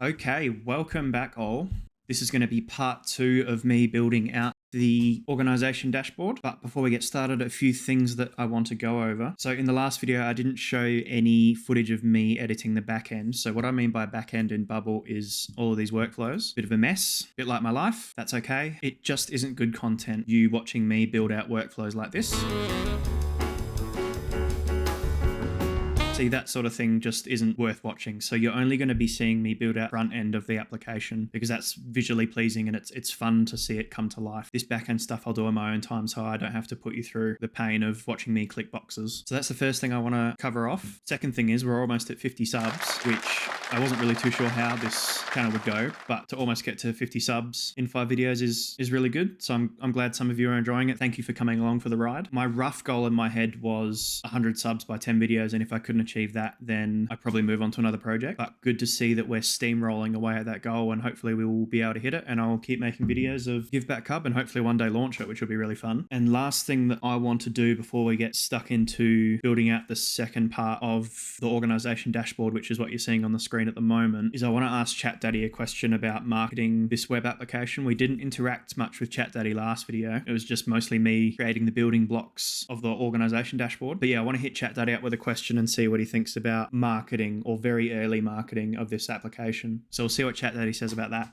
Okay, welcome back all. This is going to be part 2 of me building out the organization dashboard. But before we get started, a few things that I want to go over. So in the last video, I didn't show any footage of me editing the back end. So what I mean by back end in Bubble is all of these workflows. Bit of a mess, bit like my life. That's okay. It just isn't good content, you watching me build out workflows like this. See, that sort of thing just isn't worth watching. So you're only going to be seeing me build out front end of the application because that's visually pleasing and it's fun to see it come to life. This back end stuff I'll do on my own time so I don't have to put you through the pain of watching me click boxes. So that's the first thing I want to cover off. Second thing is we're almost at 50 subs, which I wasn't really too sure how this channel would go, but to almost get to 50 subs in 5 videos is really good. So I'm glad some of you are enjoying it. Thank you for coming along for the ride. My rough goal in my head was 100 subs by 10 videos, and if I couldn't achieve that, then I'd probably move on to another project. But good to see that we're steamrolling away at that goal, and hopefully we will be able to hit it, and I'll keep making videos of GiveBackHub and hopefully one day launch it, which will be really fun. And last thing that I want to do before we get stuck into building out the second part of the organization dashboard, which is what you're seeing on the screen at the moment, is I want to ask ChatDaddy a question about marketing this web application. We didn't interact much with ChatDaddy last video. It was just mostly me creating the building blocks of the organization dashboard. But yeah, I want to hit ChatDaddy up with a question and see what he thinks about marketing or very early marketing of this application. So we'll see what ChatDaddy says about that.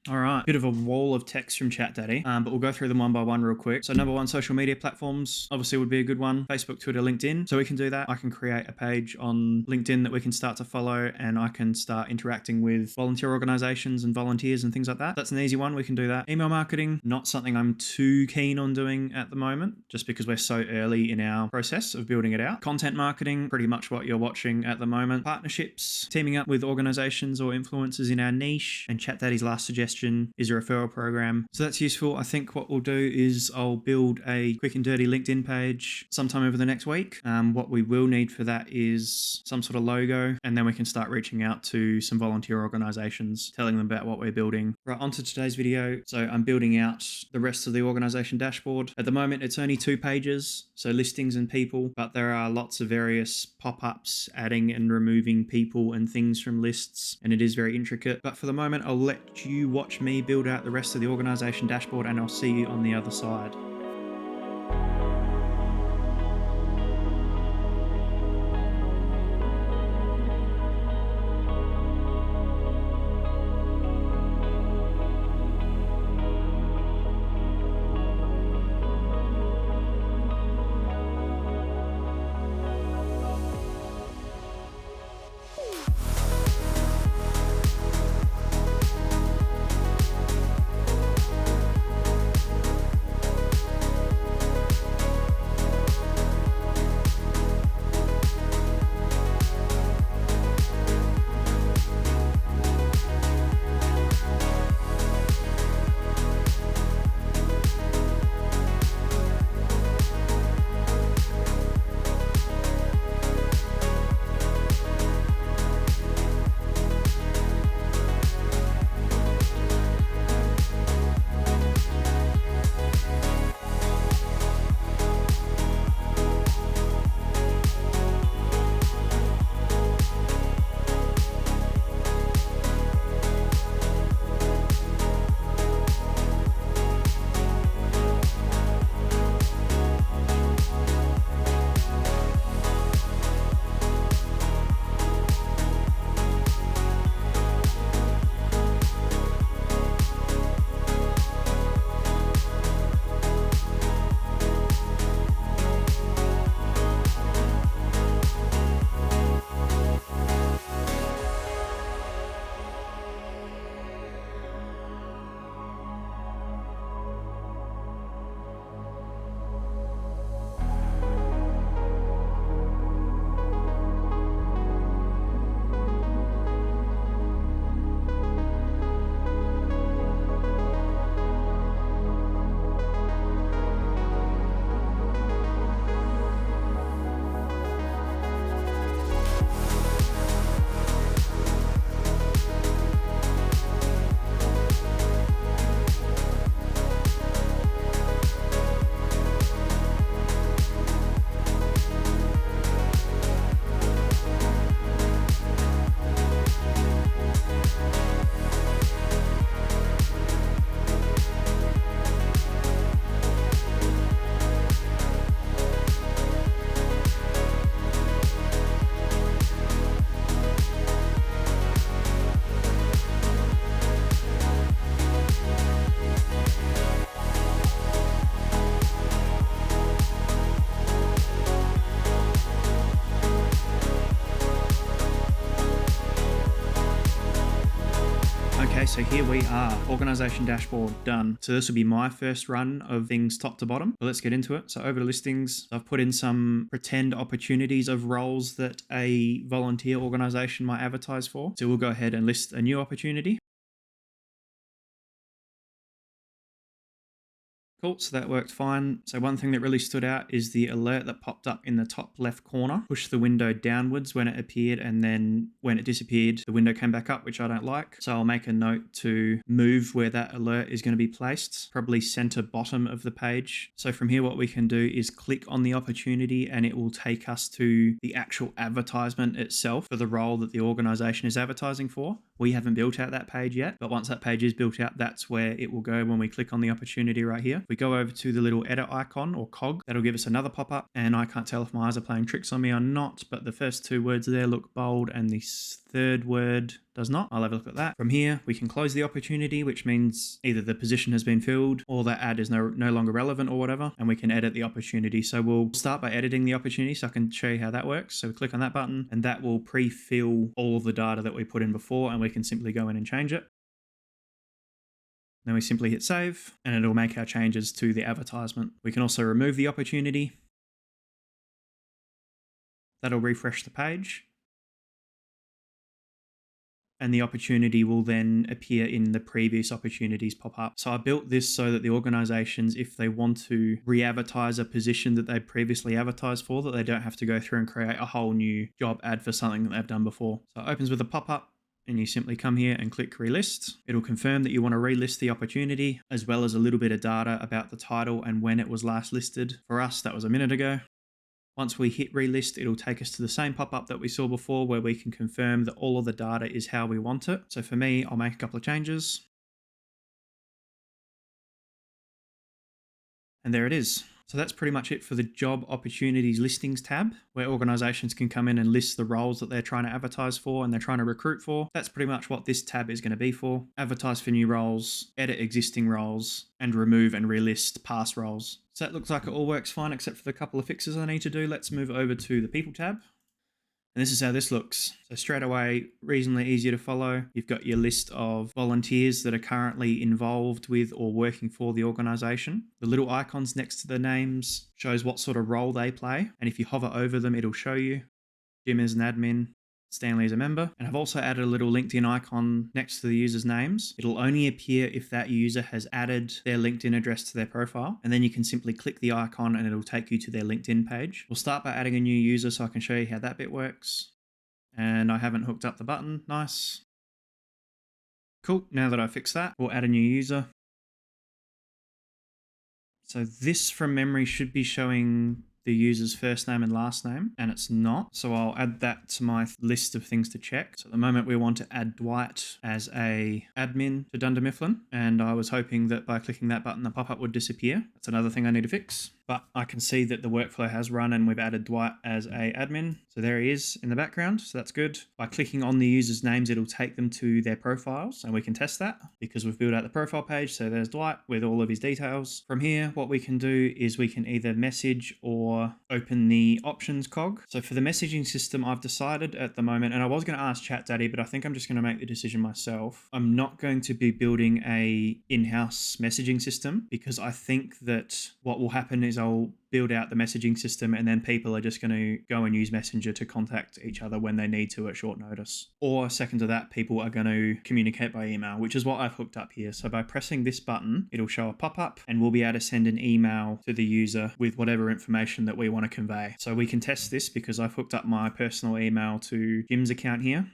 All right, bit of a wall of text from ChatDaddy, but we'll go through them one by one real quick. So number one, social media platforms obviously would be a good one. Facebook, Twitter, LinkedIn. So we can do that. I can create a page on LinkedIn that we can start to follow, and I can start interacting with volunteer organizations and volunteers and things like that. That's an easy one. We can do that. Email marketing, not something I'm too keen on doing at the moment, just because we're so early in our process of building it out. Content marketing, pretty much what you're watching at the moment. Partnerships, teaming up with organizations or influencers in our niche. And ChatDaddy's last suggestion is a referral program. So that's useful. I think what we'll do is I'll build a quick and dirty LinkedIn page sometime over the next week. What we will need for that is some sort of logo, and then we can start reaching out to some volunteer organizations, telling them about what we're building. Right, onto today's video. So I'm building out the rest of the organization dashboard. At the moment, it's only 2 pages, so listings and people, but there are lots of various pop-ups adding and removing people and things from lists, and it is very intricate. But for the moment, I'll let you watch me build out the rest of the organization dashboard, and I'll see you on the other side. so here we are, organization dashboard done. So this will be my first run of things top to bottom. But let's get into it. So over to listings, I've put in some pretend opportunities of roles that a volunteer organization might advertise for. So we'll go ahead and list a new opportunity. Cool, so that worked fine. So one thing that really stood out is the alert that popped up in the top left corner. Push the window downwards when it appeared, and then when it disappeared, the window came back up, which I don't like. So I'll make a note to move where that alert is going to be placed, probably center bottom of the page. So from here, what we can do is click on the opportunity and it will take us to the actual advertisement itself for the role that the organization is advertising for. We haven't built out that page yet, but once that page is built out, that's where it will go when we click on the opportunity right here. We go over to the little edit icon or cog, that'll give us another pop-up, and I can't tell if my eyes are playing tricks on me or not, but the first two words there look bold and the third word does not. I'll have a look at that. From here, we can close the opportunity, which means either the position has been filled or that ad is no longer relevant or whatever, and we can edit the opportunity. So we'll start by editing the opportunity so I can show you how that works. So we click on that button and that will pre-fill all of the data that we put in before, and we can simply go in and change it. Then we simply hit save and it'll make our changes to the advertisement. We can also remove the opportunity. That'll refresh the page. And the opportunity will then appear in the previous opportunities pop up. So I built this so that the organizations, if they want to re-advertise a position that they previously advertised for, that they don't have to go through and create a whole new job ad for something that they've done before. So it opens with a pop-up and you simply come here and click relist. It'll confirm that you want to relist the opportunity, as well as a little bit of data about the title and when it was last listed. For us, that was a minute ago. Once we hit relist, it'll take us to the same pop-up that we saw before where we can confirm that all of the data is how we want it. So for me, I'll make a couple of changes. And there it is. So that's pretty much it for the job opportunities listings tab, where organizations can come in and list the roles that they're trying to advertise for and they're trying to recruit for. That's pretty much what this tab is going to be for. Advertise for new roles, edit existing roles, and remove and relist past roles. So that looks like it all works fine except for the couple of fixes I need to do. Let's move over to the people tab. And this is how this looks. So straight away, reasonably easy to follow. You've got your list of volunteers that are currently involved with or working for the organization. The little icons next to the names shows what sort of role they play. And if you hover over them, it'll show you. Jim is an admin, Stanley is a member. And I've also added a little LinkedIn icon next to the user's names. It'll only appear if that user has added their LinkedIn address to their profile. And then you can simply click the icon and it'll take you to their LinkedIn page. We'll start by adding a new user so I can show you how that bit works. And I haven't hooked up the button. Nice. Cool. Now that I fixed that, we'll add a new user. So this from memory should be showing the user's first name and last name, and it's not. So I'll add that to my list of things to check. So at the moment we want to add Dwight as a admin to Dunder Mifflin, and I was hoping that by clicking that button the pop-up would disappear. That's another thing I need to fix. But I can see that the workflow has run and we've added Dwight as a admin. So there he is in the background, so that's good. By clicking on the user's names, it'll take them to their profiles, and we can test that because we've built out the profile page. So there's Dwight with all of his details. From here, what we can do is we can either message or open the options cog. So for the messaging system, I've decided at the moment, and I was going to ask ChatDaddy, but I think I'm just going to make the decision myself. I'm not going to be building a in-house messaging system because I think that what will happen is I'll build out the messaging system and then people are just going to go and use Messenger to contact each other when they need to at short notice. Or second to that, people are going to communicate by email, which is what I've hooked up here. So by pressing this button, it'll show a pop-up and we'll be able to send an email to the user with whatever information that we want to convey. So we can test this because I've hooked up my personal email to Jim's account here.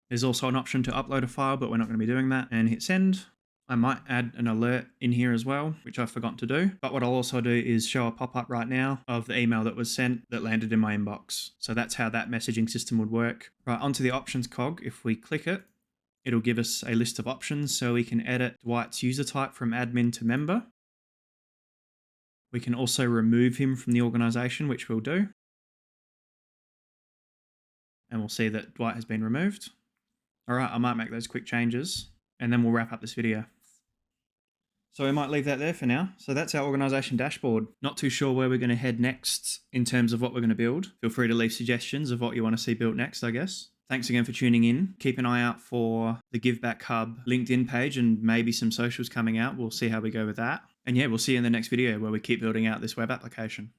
There's also an option to upload a file, but we're not going to be doing that. And hit send. I might add an alert in here as well, which I've forgotten to do. But what I'll also do is show a pop-up right now of the email that was sent that landed in my inbox. So that's how that messaging system would work. Right, onto the options cog. If we click it, it'll give us a list of options so we can edit Dwight's user type from admin to member. We can also remove him from the organization, which we'll do. And we'll see that Dwight has been removed. All right, I might make those quick changes and then we'll wrap up this video. So we might leave that there for now. So that's our organization dashboard. Not too sure where we're going to head next in terms of what we're going to build. Feel free to leave suggestions of what you want to see built next, I guess. Thanks again for tuning in. Keep an eye out for the GiveBackHub LinkedIn page and maybe some socials coming out. We'll see how we go with that. And yeah, we'll see you in the next video where we keep building out this web application.